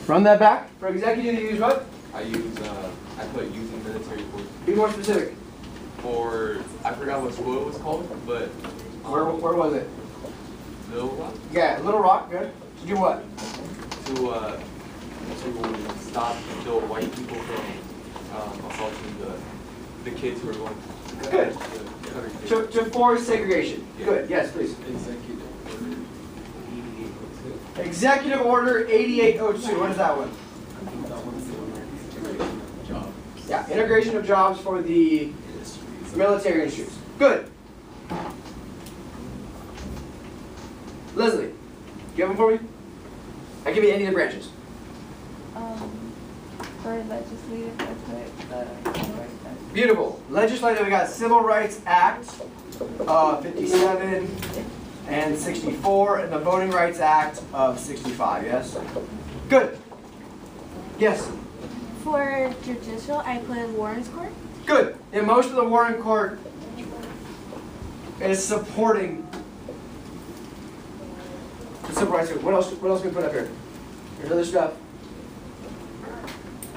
Run that back. For executive, you use what? I put using military force. Be more specific. For, I forgot what school it was called, but. Where was it? Little Rock? Yeah, Little Rock, good. To do what? To stop the white people from assaulting the kids who are going Good. To force segregation. Yeah. Good, yes, please. Executive Order 8802. Executive Order 8802, what is that one? Jobs. Yeah, integration of jobs for the military industries. Good. Leslie, do you have them for me? I give you any of the branches. For legislative, I put the Civil Rights Act. Beautiful. Legislative, we got Civil Rights Act 57 and 64, and the Voting Rights Act of 65, yes? Good. Yes? For judicial, I put Warren's Court. Good. And most of the Warren Court is supporting the Civil Rights Act. What else can we put up here? There's other stuff.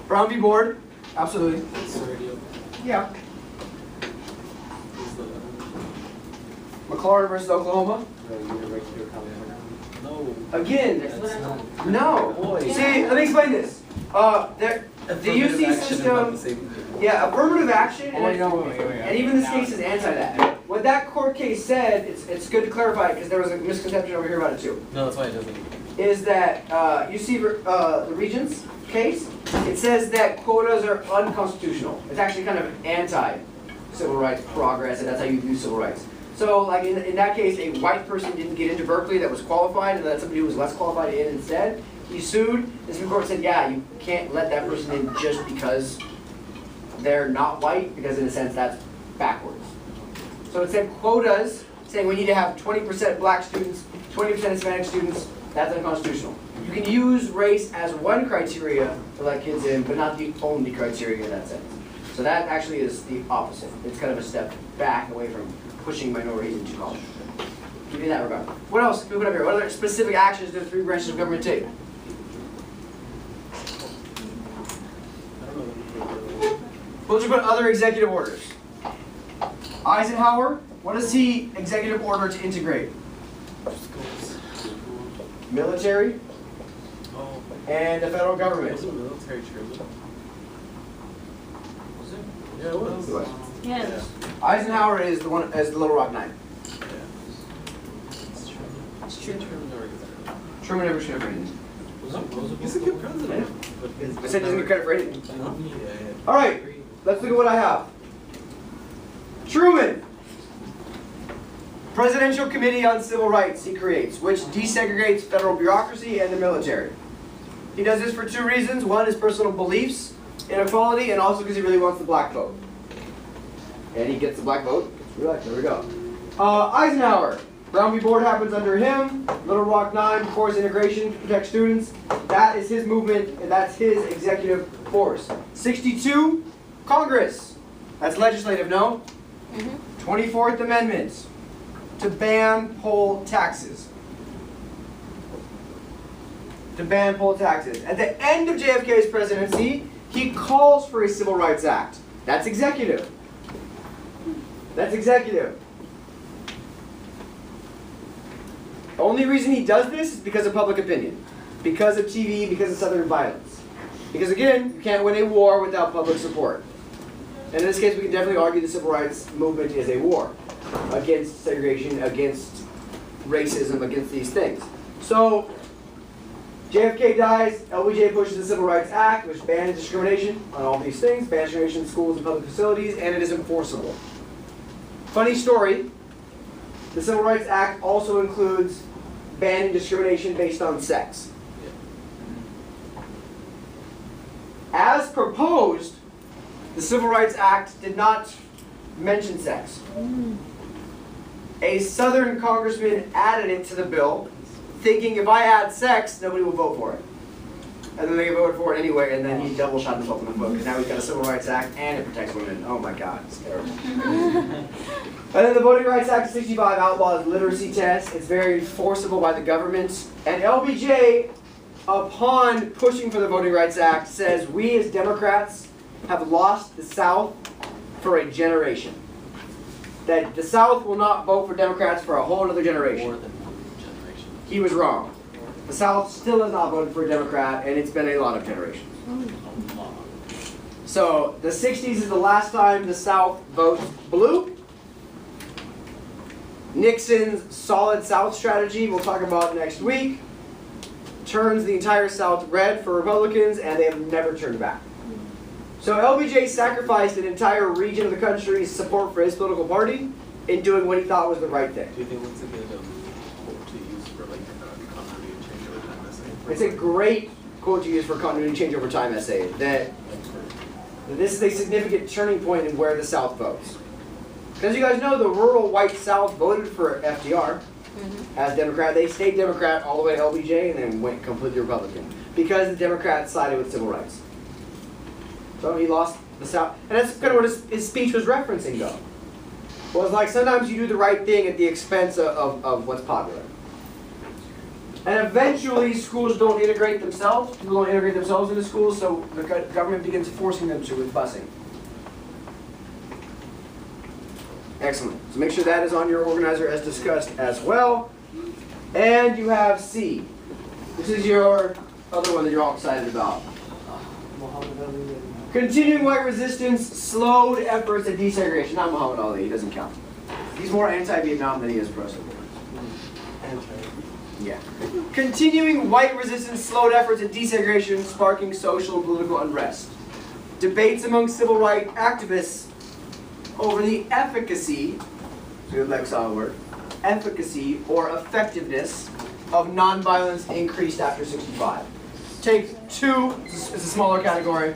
Brown v. Board. Absolutely. Yeah. McLaurin versus Oklahoma. No. Again, no. See, let me explain this. The UC system, yeah, affirmative action, and even this case is anti that. What that court case said, it's good to clarify because there was a misconception over here about it too. No, that's why it doesn't. Is that you see the Regents case? It says that quotas are unconstitutional. It's actually kind of anti-civil rights progress, and that's how you view civil rights. So, like in that case, a white person didn't get into Berkeley that was qualified, and that somebody who was less qualified in instead. He sued. The Supreme Court said, yeah, you can't let that person in just because they're not white, because in a sense that's backwards. So it said quotas, saying we need to have 20% black students, 20% Hispanic students. That's unconstitutional. You can use race as one criteria to let kids in, but not the only criteria in that sense. So that actually is the opposite. It's kind of a step back away from pushing minorities into college. Give me that regard. What else can we put up here? What other specific actions do the three branches of government take? We'll just put other executive orders. Eisenhower, what does he executive order to integrate? Military and the federal government. Was it military training? Was it? Yeah, it was. Yes. Eisenhower is the one as the Little Rock Nine. Yeah. It's true. Truman never should have written. He's a good president. I said he doesn't get credit for anything. Yeah. All right, let's look at what I have. Truman. Presidential Committee on Civil Rights he creates, which desegregates federal bureaucracy and the military. He does this for two reasons. One, his personal beliefs in equality, and also because he really wants the black vote. And he gets the black vote. There we go. Eisenhower. Brown v. Board happens under him. Little Rock 9, force integration to protect students. That is his movement, and that's his executive force. 62, Congress. That's legislative, no? 24th Amendment. To ban poll taxes. To ban poll taxes. At the end of JFK's presidency, he calls for a Civil Rights Act. That's executive. That's executive. The only reason he does this is because of public opinion. Because of TV, because of Southern violence. Because again, you can't win a war without public support. And in this case, we can definitely argue the civil rights movement is a war against segregation, against racism, against these things. So, JFK dies, LBJ pushes the Civil Rights Act, which bans discrimination on all these things, bans discrimination in schools and public facilities, and it is enforceable. Funny story, the Civil Rights Act also includes banning discrimination based on sex. As proposed, the Civil Rights Act did not mention sex. A Southern congressman added it to the bill, thinking if I add sex, nobody will vote for it. And then they voted for it anyway, and then he double shot himself in the foot, because now he's got a Civil Rights Act and it protects women. Oh my God, it's terrible. And then the Voting Rights Act of 65 outlaws literacy tests. It's very enforceable by the government. And LBJ upon pushing for the Voting Rights Act, says we as Democrats have lost the South for a generation. That the South will not vote for Democrats for a whole other generation. More than one generation. He was wrong. The South still has not voted for a Democrat, and it's been a lot of generations. So the 60s is the last time the South votes blue. Nixon's Solid South strategy, we'll talk about next week, turns the entire South red for Republicans, and they have never turned back. So LBJ sacrificed an entire region of the country's support for his political party in doing what he thought was the right thing. Do you think it's a good quote to use for like continuity and change over time essay? It's a great quote to use for continuity and change over time essay, that this is a significant turning point in where the South votes. As you guys know, the rural white South voted for FDR as Democrat. They stayed Democrat all the way to LBJ and then went completely Republican because the Democrats sided with civil rights. So he lost the South. And that's kind of what his speech was referencing, though. Was like sometimes you do the right thing at the expense of what's popular. And eventually schools don't integrate themselves. People don't integrate themselves into schools, so the government begins forcing them to with busing. Excellent. So make sure that is on your organizer as discussed as well. And you have C. This is your other one that you're all excited about. Continuing white resistance slowed efforts at desegregation. Not Muhammad Ali, he doesn't count. He's more anti-Vietnam than he is pro-civil rights. Yeah. Continuing white resistance slowed efforts at desegregation, sparking social and political unrest. Debates among civil rights activists over the efficacy, good lexile word, efficacy or effectiveness of nonviolence increased after 65. Take two, it's a smaller category,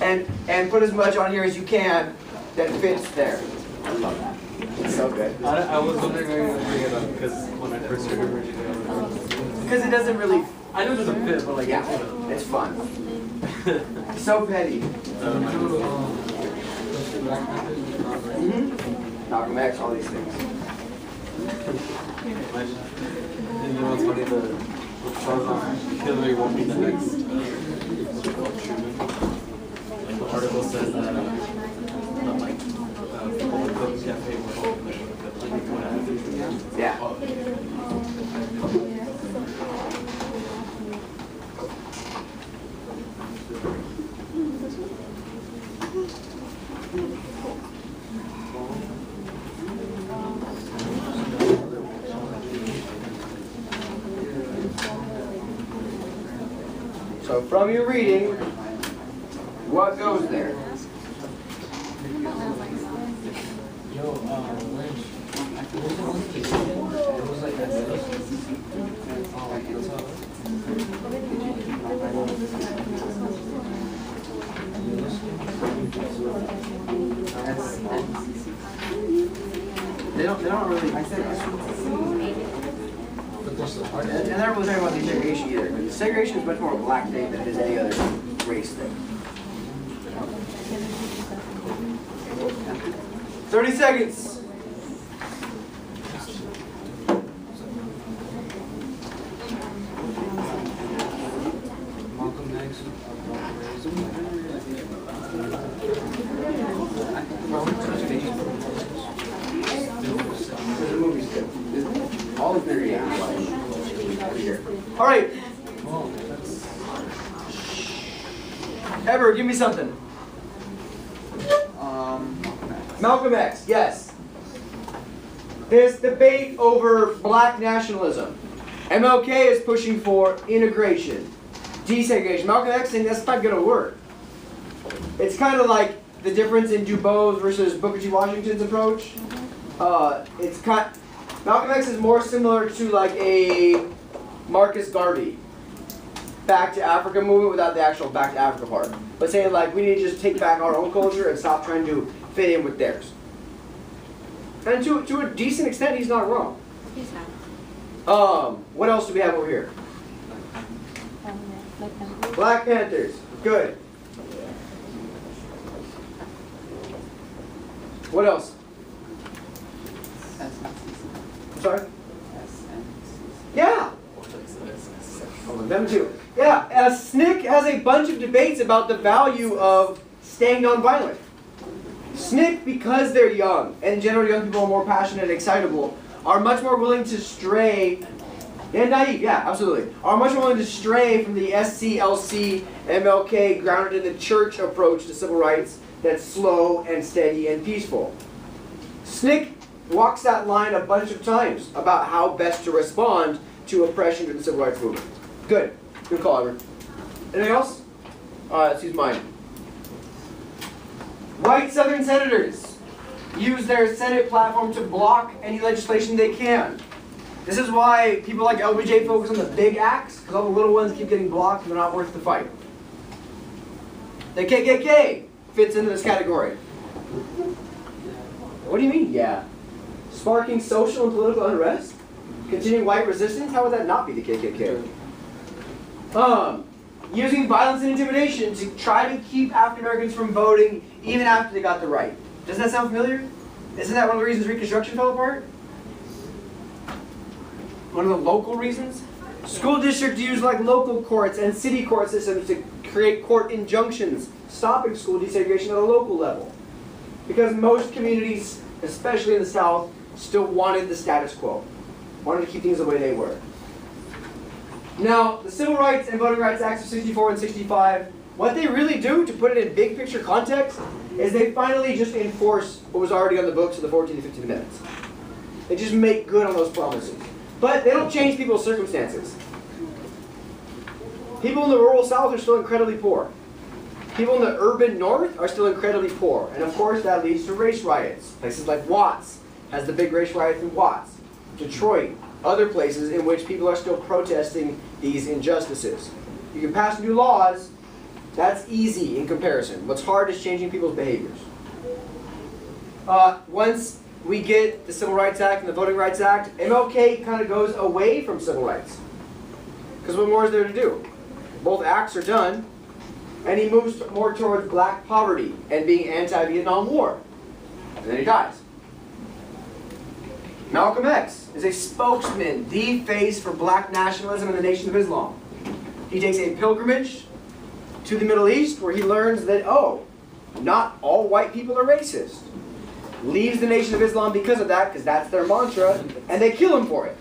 and put as much on here as you can that fits there. I love that. It's so good. I was wondering how you were going to bring it up because when I first heard it, Because it doesn't really, I know there's a bit, but like, yeah, it's fun. So petty. Malcolm X, all these things. And you know what's funny? The Hillary won't be the next Truman. Like the article says that like Home Cook's Cafe will open like Yeah. So from your reading, what goes there? They don't really. And they're not really talking about desegregation either. But segregation is much more a black thing than it is any other race thing. 30 seconds. Malcolm X. There's a movie still. All of their here. All right. Ever, give me something. Malcolm X, yes. This debate over black nationalism. MLK is pushing for integration, desegregation. Malcolm X saying that's not going to work. It's kind of like the difference in Du Bois versus Booker T. Washington's approach. Malcolm X is more similar to like a Marcus Garvey Back to Africa movement without the actual Back to Africa part. But saying like we need to just take back our own culture and stop trying to fit in with theirs. And to a decent extent, he's not wrong. He's not. What else do we have over here? Black Panthers. Good. What else? I'm sorry? Yeah. Them too. Yeah, SNCC has a bunch of debates about the value of staying nonviolent. SNCC, because they're young, and generally young people are more passionate and excitable, are much more willing to stray, and naive, yeah, absolutely, are much more willing to stray from the SCLC, MLK, grounded in the church approach to civil rights that's slow and steady and peaceful. SNCC walks that line a bunch of times about how best to respond to oppression in the civil rights movement. Good. Good call, Edward. Anything else? Let's use mine. White Southern senators use their Senate platform to block any legislation they can. This is why people like LBJ focus on the big acts, because all the little ones keep getting blocked and they're not worth the fight. The KKK fits into this category. What do you mean, yeah? Sparking social and political unrest? Continuing white resistance? How would that not be the KKK? Using violence and intimidation to try to keep African Americans from voting even after they got the right. Doesn't that sound familiar? Isn't that one of the reasons Reconstruction fell apart? One of the local reasons? School districts use like local courts and city court systems to create court injunctions stopping school desegregation at a local level. Because most communities, especially in the South, still wanted the status quo. Wanted to keep things the way they were. Now, the Civil Rights and Voting Rights Acts of 64 and 65, what they really do, to put it in big picture context, is they finally just enforce what was already on the books of the 14th and 15th Amendments. They just make good on those promises. But they don't change people's circumstances. People in the rural South are still incredibly poor. People in the urban North are still incredibly poor. And of course that leads to race riots. Places like Watts has the big race riots in Watts. Detroit, other places in which people are still protesting these injustices. You can pass new laws, that's easy in comparison. What's hard is changing people's behaviors. Once we get the Civil Rights Act and the Voting Rights Act, MLK kind of goes away from civil rights. Because what more is there to do? Both acts are done, and he moves more towards black poverty and being anti-Vietnam War. And then he dies. Malcolm X is a spokesman, the face for black nationalism in the Nation of Islam. He takes a pilgrimage to the Middle East where he learns that, oh, not all white people are racist. Leaves the Nation of Islam because of that, because that's their mantra, and they kill him for it.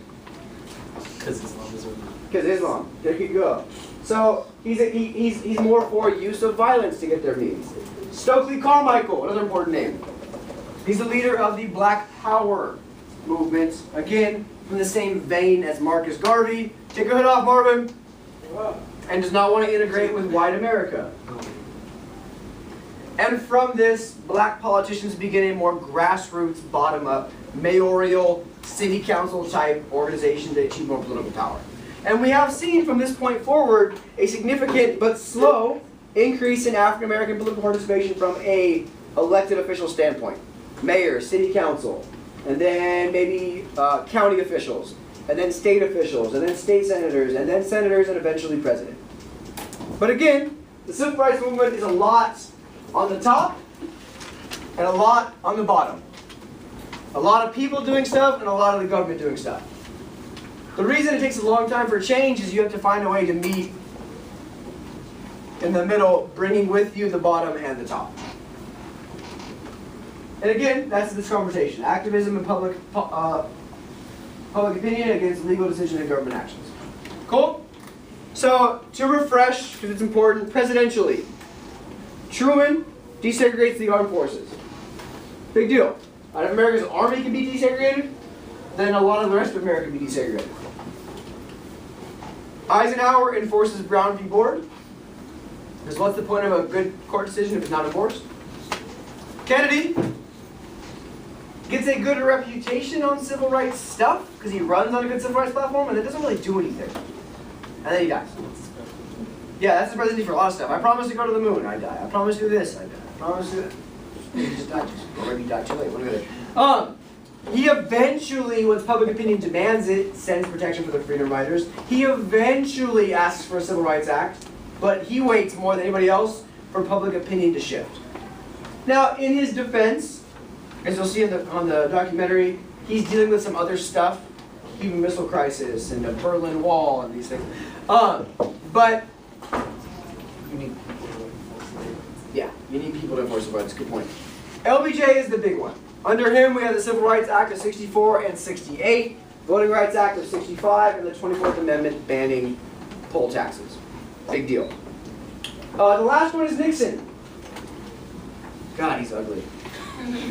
Because Islam is over. Because Islam. There you go. So he's more for use of violence to get their needs. Stokely Carmichael, another important name. He's the leader of the Black Power movement, again, from the same vein as Marcus Garvey. Take your hood off, Marvin. And does not want to integrate with white America. And from this, black politicians begin a more grassroots, bottom-up, mayoral, city council type organization to achieve more political power. And we have seen from this point forward a significant but slow increase in African American political participation from a elected official standpoint. Mayor, city council, and then maybe county officials, and then state officials, and then state senators, and then senators, and eventually president. But again, the civil rights movement is a lot on the top and a lot on the bottom. A lot of people doing stuff and a lot of the government doing stuff. The reason it takes a long time for change is you have to find a way to meet in the middle, bringing with you the bottom and the top. And again, that's this conversation. Activism and public opinion against legal decision and government actions. Cool? So, to refresh, because it's important, presidentially, Truman desegregates the armed forces. Big deal. If America's army can be desegregated, then a lot of the rest of America can be desegregated. Eisenhower enforces Brown v. Board. Because what's the point of a good court decision if it's not enforced? Kennedy gets a good reputation on civil rights stuff because he runs on a good civil rights platform, and it doesn't really do anything. And then he dies. Yeah, that's the presidency for a lot of stuff. I promised to go to the moon, I die. I promised to do this, I die. I promised to... He just died. Or maybe he died too late. What are we He eventually, once public opinion demands it, sends protection for the freedom riders. He eventually asks for a Civil Rights Act, but he waits more than anybody else for public opinion to shift. Now, in his defense, as you'll see on the documentary, he's dealing with some other stuff, Cuban Missile Crisis and the Berlin Wall and these things. But you need, yeah, you need people to enforce civil rights. Good point. LBJ is the big one. Under him, we have the Civil Rights Act of 64 and 68, Voting Rights Act of 65, and the 24th Amendment banning poll taxes. Big deal. The last one is Nixon. God, he's ugly. You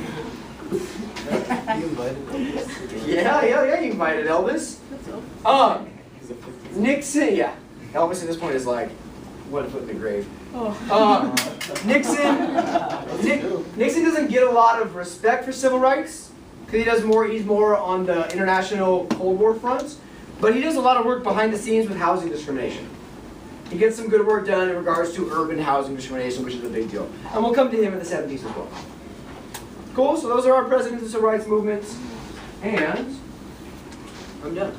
invited Elvis? Yeah, you invited Elvis. He's a 50s. Nixon, yeah. Elvis at this point is like 1 foot in the grave. Nixon doesn't get a lot of respect for civil rights because he's more on the international Cold War front, but he does a lot of work behind the scenes with housing discrimination. He gets some good work done in regards to urban housing discrimination, which is a big deal. And we'll come to him in the 70s as well. Cool, so those are our presidents of civil rights movements. And I'm done.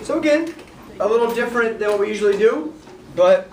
So again, a little different than what we usually do, but